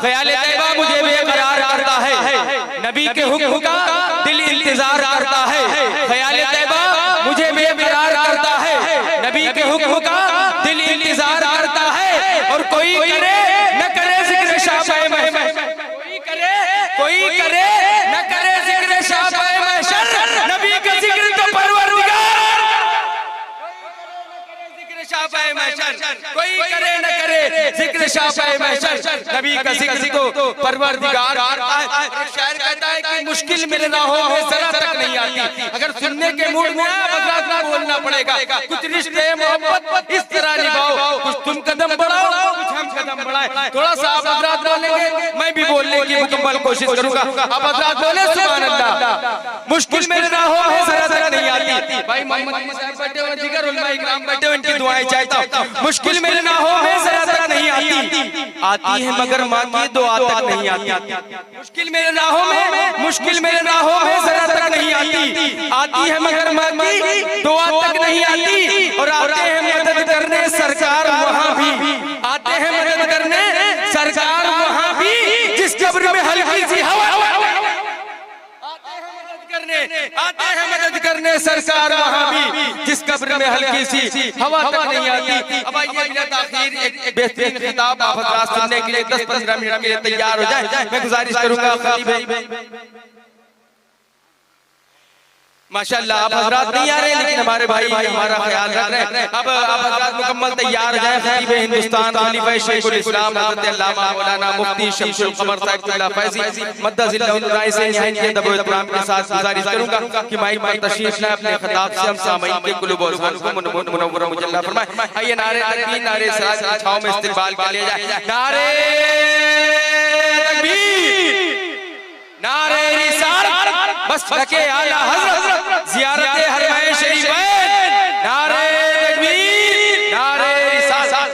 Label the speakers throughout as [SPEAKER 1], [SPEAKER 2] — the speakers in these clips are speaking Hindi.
[SPEAKER 1] ख्याल तैयबा मुझे बेकरार करता है, नबी के हुक्म का दिल इंतजार करता है। ख्याल तैयबा मुझे बेकरार करता है, नबी के हुक्म का दिल इंतजार करता है। और कोई करे न करे जिक्र शाफ़े महशर, कोई करे न करे जिक्र शाफ़े महशर, नबी का जिक्र तो परवरदिगार, शाफ़े महशर, कोई करे न करे जिक्र शाफ़े महशर, नबी का जिक्र तो परवरदिगार करता है। शायर कहता है कि मुश्किल मेरे राहों में जरा तक नहीं आती, अगर सुनने के मूड में हजरात को बोलना पड़ेगा। कुछ रिश्ते मोहब्बत इस तरह निभाओ, कुछ तुम कदम बढ़ाओ, कुछ हम कदम बढ़ाएं। थोड़ा सा आप हजरात बोलेंगे, मैं भी बोलने की मुकम्मल कोशिश करूंगा। आप हजरात बोले सुभान अल्लाह। मुश्किल मेरे राहों में जरा तक नहीं आती। भाई मोहम्मद साहब बैठे हुए, जिगर उलमा इकराम बैठे हुए, इनकी दुआएं चाहता हूं। मुश्किल मेरे राहों में जरा तक नहीं आती है मगर माँ की दुआ तक नहीं आती। मुश्किल मेरे राहों में, मुश्किल मेरे राहों में जरा तक नहीं आती है मगर माँ की दुआ तक नहीं आती। और आते हैं मदद करने सरकार वहाँ भी, आते हैं मदद करने सरकार वहाँ भी, जिस कब्र में हल्की सी हवा, आते हैं मदद करने सरकार वहाँ भी, जिस कब्र में हल्की सी हवा तक नहीं आती। अब आइए बिना ताखीर एक बेहतरीन खिताब आप हज़रात सुनने के लिए 10-15 मिनट के लिए तैयार हो जाए। मैं गुजारिश करूंगा माशाअल्लाह आप हजरात नहीं आ रहे, लेकिन हमारे भाई हमारा ख्याल रख रहे हैं। अब आप हजरात मुकम्मल तैयार हो जाए। खतीब हिंदुस्तान खलीफा शेखुल इस्लाम हज़रत अल्लामा मौलाना मुफ्ती शमसुल कमर साहिब फैज़ी मद्दज़िल्लाहुल राय से निहायत अदब व इहतराम के साथ गुजारिश करूंगा कि माइक पर तशरीफ लाएं, अपने खिताब से हम सामईन के कुलूब और ज़ुबान को मुनव्वर मुजल्ला फरमाएं। आइए नारे तकबीर, नारे सलात की छांव में इस्तकबाल कर लिया जाए। नारे तकबीर, नारे रिसालत, बस लके आला हज़रत, ज़ियारत हरमैन शरीफैन, नारे तकबीर, नारे रिसालत।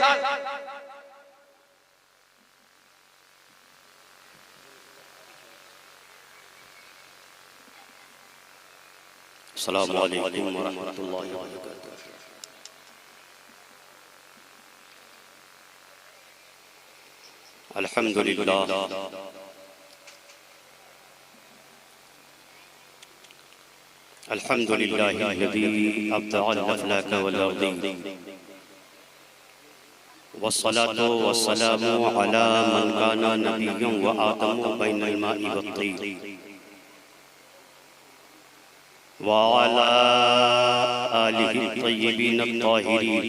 [SPEAKER 2] अस्सलामु अलैकुम व रहमतुल्लाहि व बरकातुहू। अल्हम्दुलिल्लाह अल्हम्दुलिल्लाहिल्लज़ी अब्दअल अफ़लाक वल अर्दी वस्सलातु वस्सलामु अला मन काना नबिय्यन व आदमु बैनल माइ वत्तीन व अला आलिहि तय्यिबीन अत्ताहिरीन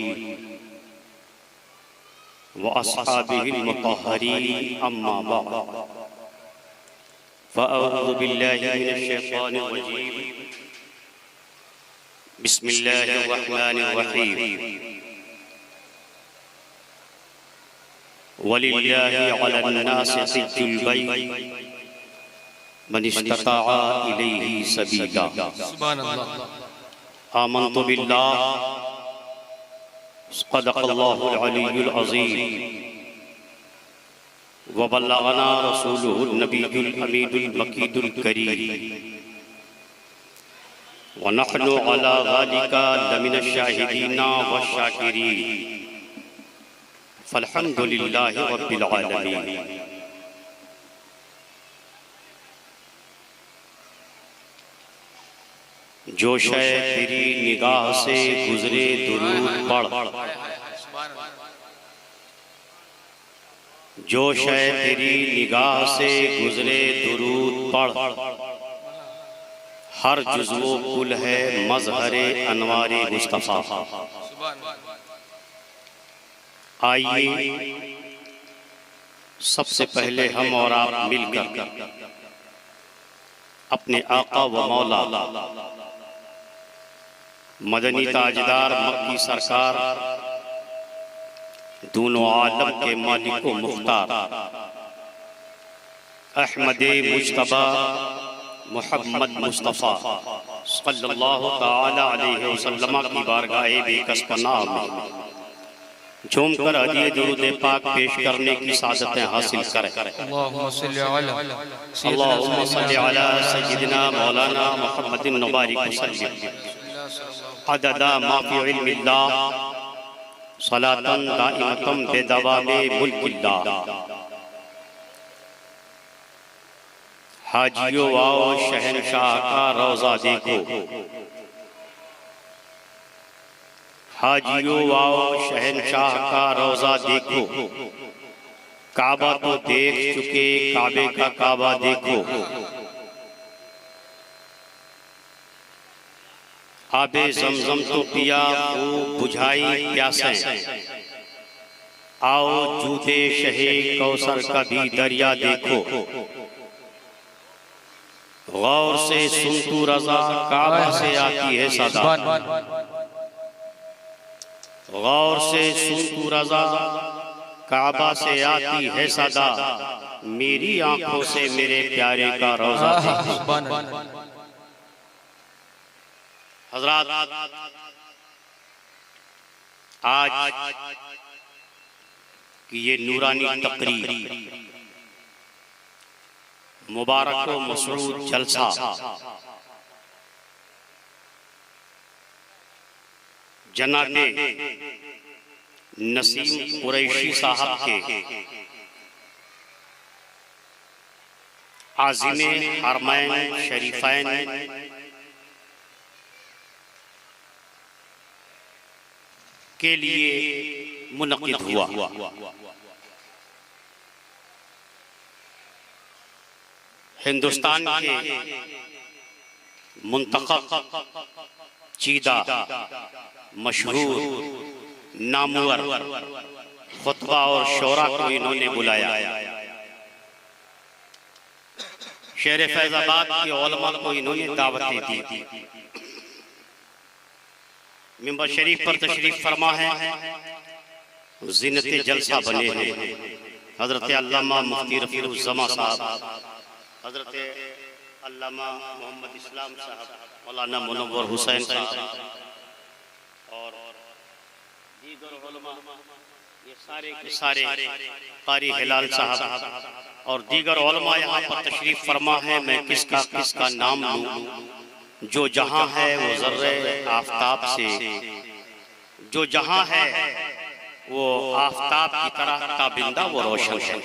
[SPEAKER 2] व अस्हाबिहिल मुतहहरीन। अम्मा बअद, फ़अऊज़ु बिल्लाहि मिनश शैतानिर रजीम। बिस्मिल्लाहिर रहमानिर रहीम। वलिल्लाहि अलन नासि हिज्जुल बैत मन इस्तताअ इलैहि सबीला। सुभान अल्लाह। आमन्तु बिल्लाह सदक़ल्लाहुल अलीयुल अज़ीम व बल्लगना रसूलुहुन नबियुल अमीनुल मकीनुल करीम व नहनु अला ज़ालिका लमिनश शाहिदीन व शाकिरीन फ़ल्हम्दुलिल्लाहि रब्बिल आलमीन। जो शय तेरी निगाह से गुजरे दुरूद पढ़, जो शय तेरी निगाह से गुजरे दुरूद पढ़, हर जुज़्वो कुल है मज़हरे अनवारे मुस्तफ़ा। आइए सबसे पहले हम और आप मिलकर अपने आका व मौला मदनी ताजदार मक्की सरकार, दोनों आलम के मालिक व मुख्तार अहमदे मुज्तबा मुहम्मद मुस्तफ़ा सल्लल्लाहु ताला अलैहि वसल्लम की बारगाह बेकसपनाह में झूम कर हदिये दुरूद पाक पेश करने की सादतें हासिल करें। अल्लाहुम्मा सल्ली अला सय्यिदिना मौलाना मुहम्मदिन मुबारिक वसल्लम अददा मा फी इल्मिल्लाह सलातन दाइमतन बेदवामे मुल्किल्लाह। हाजियो आओ शहनशाह का रोजा देखो, हाजियो आओ शहनशाह का रोजा देखो, काबा तो देख चुके काबे का काबा देखो, आबे जमजम तो पिया खूब बुझाई प्यासें, आओ जूदे शहे कौसर का भी दरिया देखो, गौर से सुन तू रजा काबा से आती है सदा, गौर से सुन तू रजा काबा से आती है सदा, मेरी आंखों से मेरे प्यारे का रोजा देखो। हजरात, आज की ये नूरानी तकरीर, मुबारक व मसरूर जलसा जनाबे नसीम कुरैशी साहब के आज़िमे हरमैन शरीफैन के लिए मुनक़िद हुआ। हिंदुस्तान के मुंतखब चीदा मशहूर नामवर खुतबा और शोरा को इन्होंने बुलाया। शहर फैजाबाद के उलमा को इन्होंने दावतें दी। मिंबर शरीफ पर तशरीफ फरमा है, ज़ीनत जलसा बने हैं हजरत अल्लामा मुफ्ती रफ़ीउज़्ज़मा साहब, हजरत अल्लामा मोहम्मद इस्लाम साहब, मौलाना मुनव्वर हुसैन साहब और दीगर उलमा, ये सारे के सारे कारी हिलाल साहब और दीगर उलमा यहाँ पर तशरीफ फरमा है। मैं किसका नाम लूँ? जो जहाँ है वो ज़र्रे आफ़ताब से, जो जहाँ है वो आफ़ताब की तरह ताबिंदा वो रोशन है।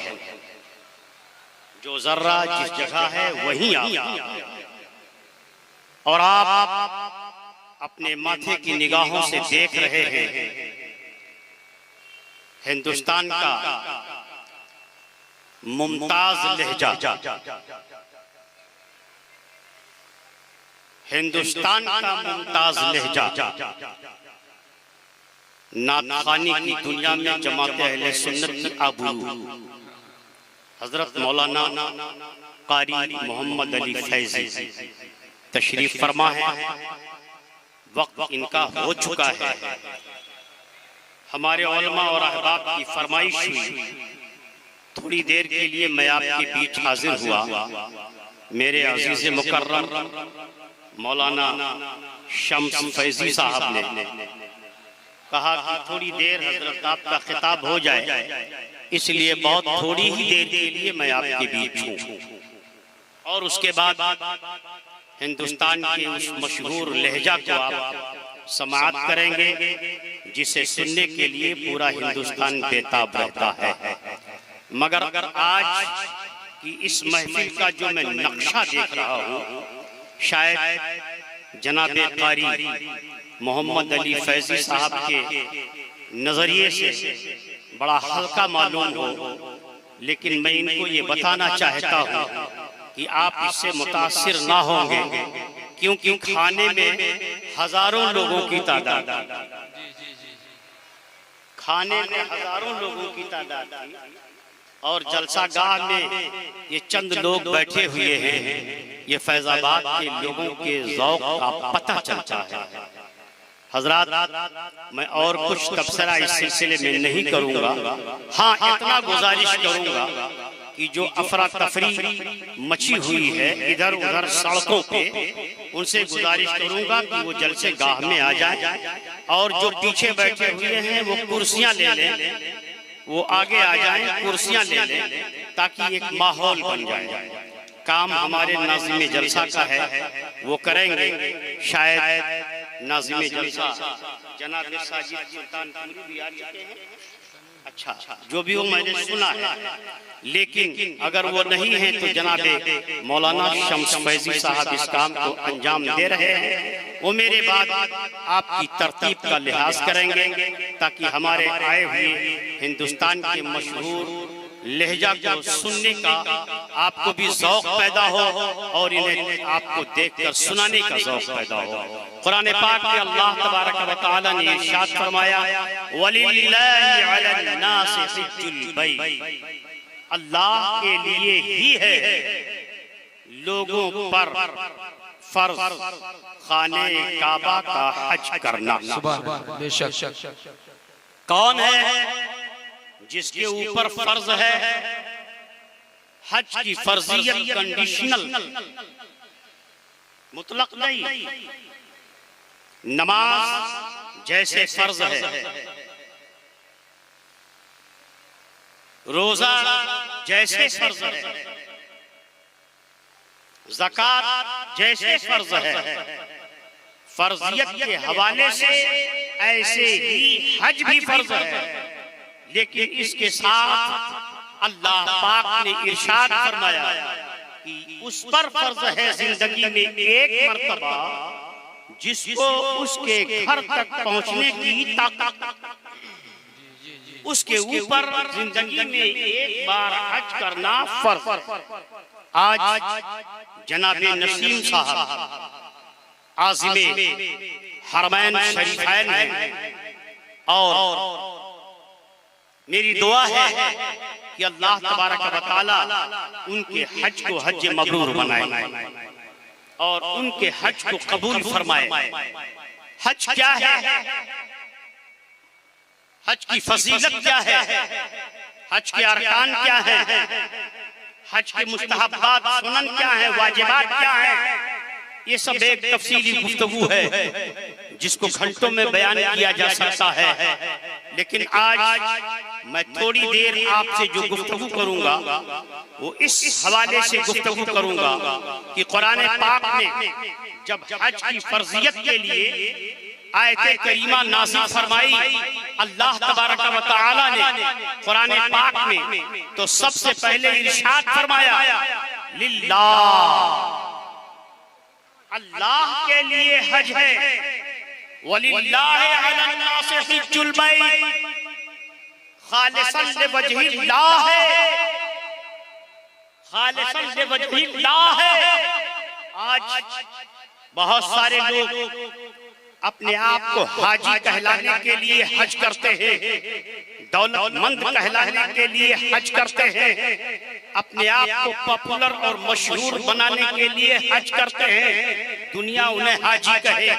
[SPEAKER 2] जो ज़र्रा जिस जगह है वहीं आप, और आप अपने माथे की निगाहों से देख रहे हैं हिंदुस्तान का मुमताज लहजा, हिंदुस्तान का मुमताज लहजा नातखानी की दुनिया में जमात अहले सुन्नत की आबरू हजरत मौलाना कारी मोहम्मद अली फैजी तशरीफ फरमा है। वक्त इनका हो चुका है। हमारे उलमा और अहबाब की फरमाइश हुई, थोड़ी देर के लिए मैं आपके बीच हाजिर हुआ। मेरे अजीज मुकर्रम मौलाना शम्स फैजी साहब ने कहा कि थोड़ी देर हजरत आपका खिताब हो जाए, इसलिए बहुत थोड़ी ही देर के लिए मैं आपके बीच हूँ, और उसके बाद हिंदुस्तान के उस मशहूर लहजा को आप समाअत करेंगे जिसे सुनने के लिए पूरा हिंदुस्तान बेताब रहता है। मगर अगर आज की इस महफिल का जो मैं नक्शा देख रहा हूँ, शायद जनाब कारी मोहम्मद अली फैजी साहब के नजरिए से बड़ा हल्का मालूम हो, लेकिन मैं इनको ये बताना चाहता हूँ कि आप इससे मुतासिर ना होंगे, क्योंकि खाने में हजारों लोगों की तादाद, खाने में हजारों लोगों की तादाद थी, और जलसागाह में ये चंद लोग बैठे हुए हैं। ये फैजाबाद के लोगों के ज़ौक़ का पता चलता है। हजरात, मैं और कुछ तबसरा इस सिलसिले में नहीं करूंगा। हाँ, इतना गुजारिश करूंगा कि जो अफरा तफरी मची हुई है इधर उधर सड़कों पे, उनसे गुजारिश करूंगा कि वो जलसे गाह में आ जाए, और जो पीछे बैठे हुए हैं वो कुर्सियां ले लें, वो आगे आ जाएं, कुर्सियां ले लें, ताकि एक माहौल बन जाए। काम हमारे नाज़िम जलसा का है, वो करेंगे। शायद नाज़िम जलसा जनाब साजिद सुल्तानपुरी भी आ चुके हैं, अच्छा, जो भी हो मैंने सुना है, लेकिन अगर वो नहीं है तो जनाबे मौलाना शम्स फैजी साहब इस काम को अंजाम दे रहे हैं। वो मेरे बाद आपकी तरतीब का लिहाज करेंगे ताकि हमारे आए हुए हिंदुस्तान के मशहूर लहजा को सुनने का आपको भी ज़ौक़ पैदा हो और इन्हें आपको देखकर सुनाने का ज़ौक़ पैदा हो। कुरान पाक में अल्लाह तबारक व तआला ने इरशाद फरमाया, वलिल्लाहि अलन नास हिज्जुल बैत, अल्लाह के लिए ही है लोगों पर फर्ज खाने काबा का हज करना।
[SPEAKER 1] बेशक
[SPEAKER 2] कौन है जिसके ऊपर फर्ज है? हज की फर्जियत कंडीशनल, मुतलक नहीं। नमाज जैसे फर्ज है, रोजा जैसे फर्ज है, ज़कात जैसे फर्ज है, फर्जियत के हवाले से ऐसे ही हज भी फर्ज है। लेकिन इसके साथ अल्लाह पाक ने इरशाद फरमाया कि उस पर फर्ज है जिंदगी में एक मर्तबा जिसको उसके घर तक पहुंचने की ताकत, उसके ऊपर जिंदगी में एक बार हज करना फर्ज। आज जनाबे नसीम साहब आज़िमे हरमैन शरीफैन हैं और मेरी दुआ है कि अल्लाह तबारक व तआला उनके हज को हज मबरूर बनाए और उनके हज को कबूल फरमाए। हज क्या है? हज की फजीलत क्या है? हज के अरकान क्या है? हज के मुस्तहब्बात सुनन क्या है? वाजिबात क्या है? ये सब एक तफसीली गुफ्तगू है जिसको घंटों में बयान किया जा सकता है। लेकिन आज मैं थोड़ी देर आपसे जो गुफ्तगू करूंगा वो इस हवाले से गुफ्तगू करूंगा कि कुरान पाक में जब हज की फर्जियत के लिए आयत करीमा नाज़िल फरमाई अल्लाह तबारक व तआला ने कुरान पाक में, तो सबसे पहले इरशाद फरमाया लिल्लाह, अल्लाह के लिए हज है। वलिल्लाहि अलन नास हिज्जुल बैत, खालिसन लिवजहिल्लाह है, खालिसन लिवजहिल्लाह है। आज बहुत सारे लोग अपने आप को हाजी कहलाने के लिए हज करते हैं, दौलतमंद कहलाने के लिए हज करते हैं, अपने आप को पॉपुलर और मशहूर बनाने के लिए हज करते हैं। दुनिया उन्हें हाजी कहे,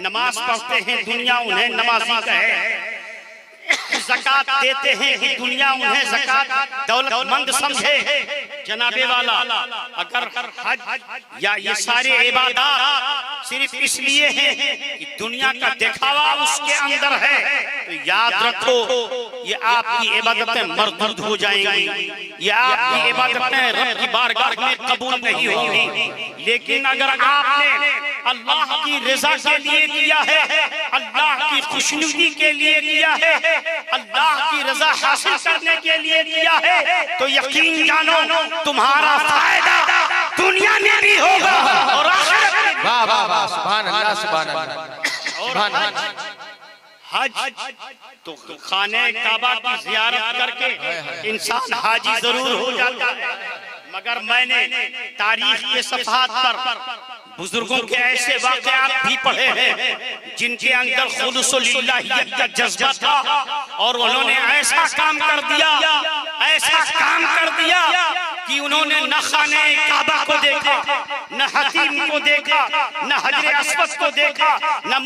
[SPEAKER 2] नमाज पढ़ते हैं दुनिया उन्हें नमाजी कहे, ज़कात देते हैं कि दुनिया उन्हें ज़कात दौलतमंद समझे। जनाबे वाला, अगर हज या ये सारे इबादत सिर्फ इसलिए हैं कि दुनिया का दिखावा उसके अंदर है, तो याद रखो ये आपकी इबादतें मरदूद हो जाएंगी, ये आपकी इबादतें रब की बारगाह में कबूल नहीं होंगी। लेकिन अगर आपने अल्लाह की रज़ा के लिए किया है, अल्लाह की खुशनुदी के लिए किया है, अल्लाह की रज़ा हासिल करने के लिए किया है, तो यकीन जानो तुम्हारा फायदा दुनिया में भी होगा और आखिरत में।
[SPEAKER 1] वाह वाह वाह, सुभान अल्लाह, सुभान अल्लाह, सुभान अल्लाह।
[SPEAKER 2] हज तो खाने काबा की ज़ियारत करके इंसान हाजी जरूर हो जाता है, मगर मैंने तारीख के सफ़हात पर बुजुर्गों के ऐसे वाक़यात भी पढ़े हैं जिनके अंदर खुलूसुल इलाहियत का जज्बा था और उन्होंने ऐसा काम कर दिया कि उन्होंने न खाने काबा को देखा, न हतीम को देखा, न हजरे अस्वद को देखा, न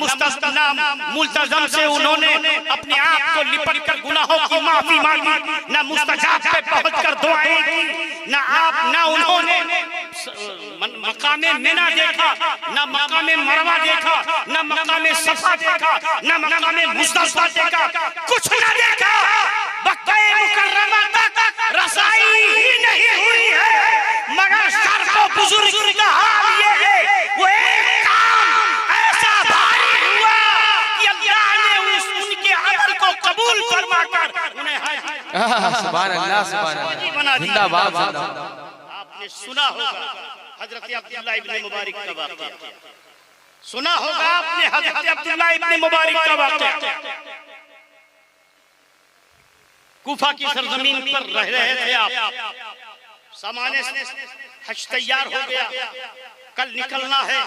[SPEAKER 2] मुल्तज़म से उन्होंने अपने आप को लिपट कर गुनाहों की माफी मांगी, न मुस्तजाब पे पहुंचकर दुआएं की, न उन्होंने मकामे मिना देखा, न मकामे मरवा देखा, न मकामे सफा देखा, न मकामे मुज़दलिफा देखा, कुछ न देखा। मक्का मुकर्रमा तक रसाई ही नहीं हुई है, मगर सर को बुजुर्ग का हाल ये है, वो एक काम ऐसा भारी हुआ कि अल्लाह ने उनके अमल को कबूल फरमाकर उन्हें
[SPEAKER 1] सुभान अल्लाह, सुभान अल्लाह, जिंदाबाद जिंदाबाद।
[SPEAKER 2] आपने सुना होगा हजरत अब्दुल्लाह इब्न मुबारक का वाक़या, सुना होगा आपने हजरत अब्दुल्लाह इब्न मुबारक का वाक़या। कूफा की सरजमीन पर रह रहे थे आप, सामाने से हज तैयार हो गया, कल निकलना है,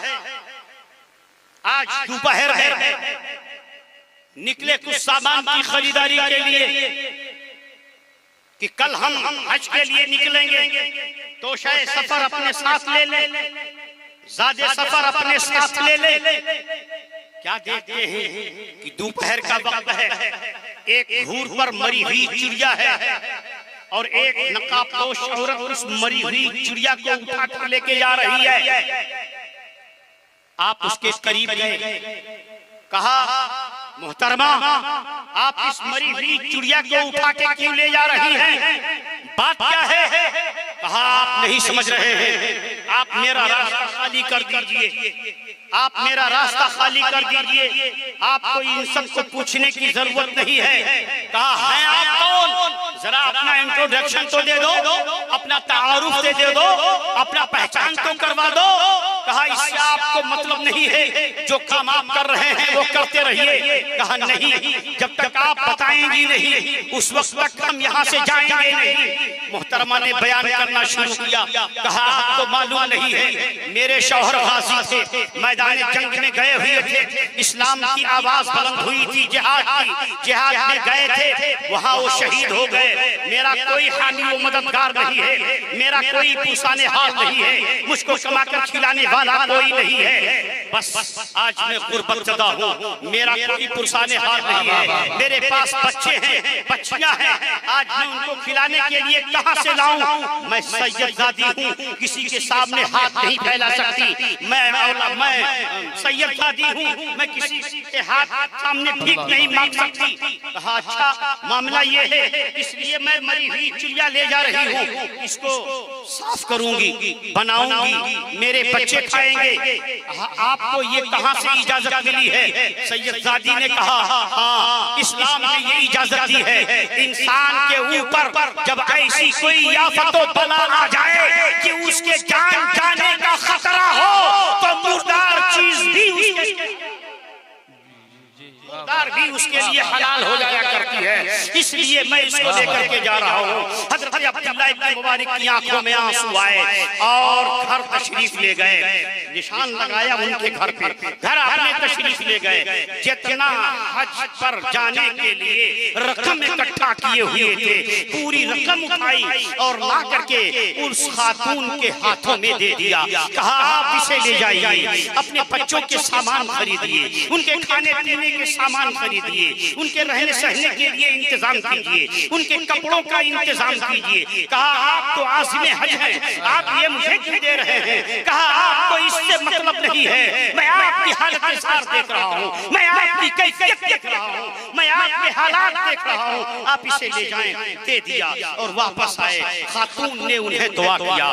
[SPEAKER 2] आज दोपहर है, निकले कुछ सामान की खरीदारी के लिए कि कल हम हज के लिए निकलेंगे, तो शायद सफर अपने साथ ले ले, ज़्यादा सफर अपने साथ ले ले। क्या देखते हैं कि दोपहर का वक्त है, एक घूर पर मरी हुई चिड़िया है और एक नकाबपोश औरत उस मरी हुई चिड़िया को उठा कर लेके जा रही है। आप उसके करीब गए, कहा मोहतरमा आप इस मरी हुई चिड़िया को उठा के क्यों ले जा रही हैं? बात क्या है? कहा आप नहीं समझ रहे हैं, आप मेरा रास्ता खाली कर दीजिए, आप मेरा रास्ता खाली कर दीजिए, आपको इन सबको पूछने की जरूरत नहीं है। कहा है आप कौन? जरा अपना इंट्रोडक्शन तो दे दो, अपना तारुफ दे दो, अपना पहचान तो करवा दो। कहा इससे आपको मतलब नहीं है, जो काम आप कर रहे हैं वो करते रहिए। कहा नहीं, जब तक आप बताएंगी नहीं उस वक्त तक हम यहाँ से जाएंगे नहीं। मोहतरमा ने बयान करना शुरू किया, कहा आपको मालूम नहीं है मेरे शौहर गाजी थे, मैदान जंग में गए हुए थे, इस्लाम की आवाज बुलंद हुई थी जिहाद की, जिहाद में गए थे, वहाँ वो शहीद हो गए। मेरा कोई हामी व मददगार नहीं है, मेरा कोई पुरसाने हाल नहीं है, मुझको कमाकर खिलाने वाला कोई नहीं है। बस आज मैं गुर्बत ज़दा हूँ, मेरा कोई पुरसाने हाल नहीं है, मेरे पास बच्चे हैं, बच्चियां हैं, आज मैं उनको खिलाने के लिए कहाँ से लाऊं? मैं सैयदजादी हूँ, किसी के सामने हाथ नहीं फैला सकती, मैं सैयदजादी हूँ, मैं किसी के हाथ सामने भीख नहीं मांग सकती। कहा अच्छा मामला ये है, इसलिए मैं मरी हुई चिड़िया ले जा रही हूँ, इसको साफ करूंगी, बनाऊंगी, मेरे बच्चे खाएंगे। आपको ये कहाँ से इजाजत मिली है? सैयदजादी ने कहा हाँ, इस्लाम ने ये इजाजत दी है, इंसान के ऊपर जब ऐसी कोई आफत व बला आ जाए कि उसके जान जाने का खतरा हो, तो मुर्दार चीज भी उसके लिए हलाल हो जाया करती है। इसलिए मैं इसको लेकर के जा रहा हूँ। हजरत अब्दुल्लाह इब्न मुबारक की आंखों में आंसू आए और घर तशरीफ ले गए, निशान लगाया उनके घर पे, घर अपने तशरीफ ले गए। जितना हज पर जाने के लिए रकम इकट्ठा किए हुए थे, पूरी रकम उठाई और ला करके उस खातून के हाथों में दे दिया। कहा आप इसे ले जाइए, अपने बच्चों के सामान खरीदिए, उनके खाने पीने के सामान खरीदिए, उनके रहने सहने के लिए इंतजाम कीजिए, उनके कपड़ों का इंतजाम कीजिए। कहा आप तो आज़िम हज हैं, आप ये मुझे क्यों दे रहे हैं? कहा आपको इससे मतलब नहीं है, मैं आपकी हालत के साथ देख रहा हूँ, मैं आपकी कैफियत देख रहा हूँ, मैं आपके हालात देख रहा हूँ, आप इसे ले जाएं। दे दिया और वापस आए। खातून ने उन्हें दुआ किया,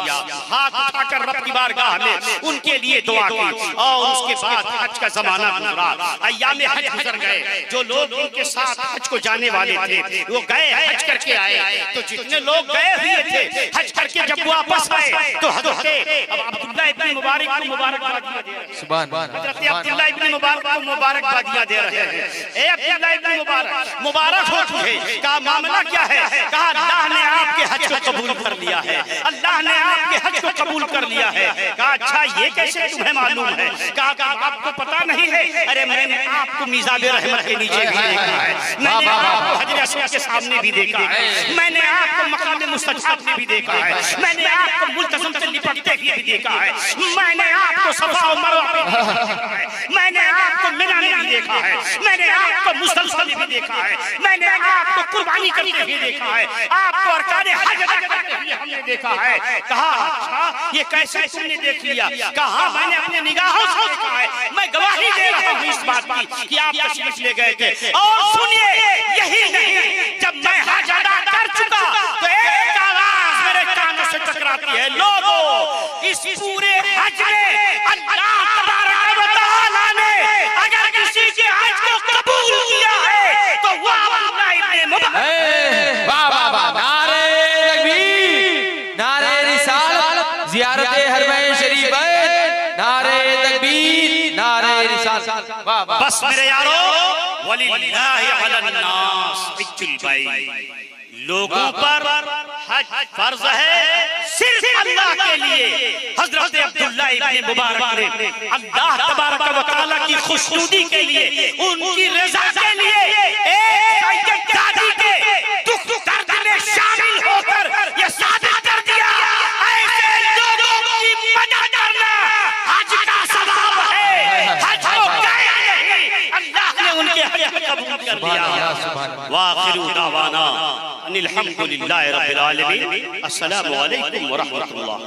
[SPEAKER 2] हाथ उठाकर रब की बारगाह में उनके लिए दुआ की और उसके बाद हज का जमाना गुजरा, अय्याम हज गुजर गए। जो लोग उनके साथ हज को जाने वाले थे वो गए, हज करके आए। तो जितने लोग गए हुए थे हज करके जब वापस आए तो हजरत अब्दुल्लाह इब्न मुबारक को मुबारकबादियां दे रहे हैं।
[SPEAKER 1] सुभान
[SPEAKER 2] हजरत अब्दुल्लाह इब्न मुबारक को मुबारकबादियां दे रहे हैं। ए अब्दुल्लाह इब्न मुबारक, मुबारक हो तुझे। कहा मामला क्या है? कहा अल्लाह ने आपके हज को कबूल कर लिया है, अल्लाह ने आपके हज को कबूल कर लिया है। कहा अच्छा ये कैसे तुम्हें मालूम है? कहा आपको पता नहीं है? अरे मैंने आपको मिज़ाबे रहमत के नीचे भी देखा है, मैंने आपको हजर अस्वद के सामने भी देखा है, मैंने आपको मकाम मुस्तजाब में भी देखा है, मैंने आपको मुल्तज़म से लिपटते हुए भी देखा है, मैंने आपको सफा और मरवा पे भी देखा है, मैंने आपको मिना में भी देखा है, मैंने आपको मुज़दलिफा में भी देखा है, मैंने आपको कुर्बानी करते हुए देखा है, आपको अरकान हज अदा करते हुए हमने देखा है। कहा अच्छा ये कैसे तुमने देख लिया? कहा मैंने अपने निगाहों से देखा है, मैं गवाही दे रहा हूँ इस बात की कि आप तशरीफ ले गए थे। और सुनिए, यही नहीं, जब मैं हज अदा कर चुका तो एक आवाज मेरे कानों से टकराती है, लोगों इस पूरे हज में अल्लाह तबारक व तआला ने अगर किसी के हज को कबूल किया है तो वह अब्दुल्लाह इब्न मुबारक।
[SPEAKER 1] वाह वाह जियारत हरमैन शरीफ है, नारे तकबीर, नारे रिसालत। वाह वाह।
[SPEAKER 2] बस मेरे यारो, वलिल्लाहि अलन्नास हिज्जुल बैत, लोगों पर हज फर्ज है सिर्फ अल्लाह के लिए। हजरत अब्दुल्लाह इब्न मुबारक ने अल्लाह तबारक व तआला की खुशनुदी के लिए, उनकी रजा के लिए एक दादी के दुख दर्द में शामिल होकर ये साबित कर दिया, ऐसे लोगों की मदद करना हज का सवाब है। हज को गए नहीं, अल्लाह ने उनके हज कबूल कर दिया। वाखिरु दावाना अनिल हम्दुलिल्लाहि रब्बिल आलमीन। अस्सलामु अलैकुम व रहमतुल्लाह।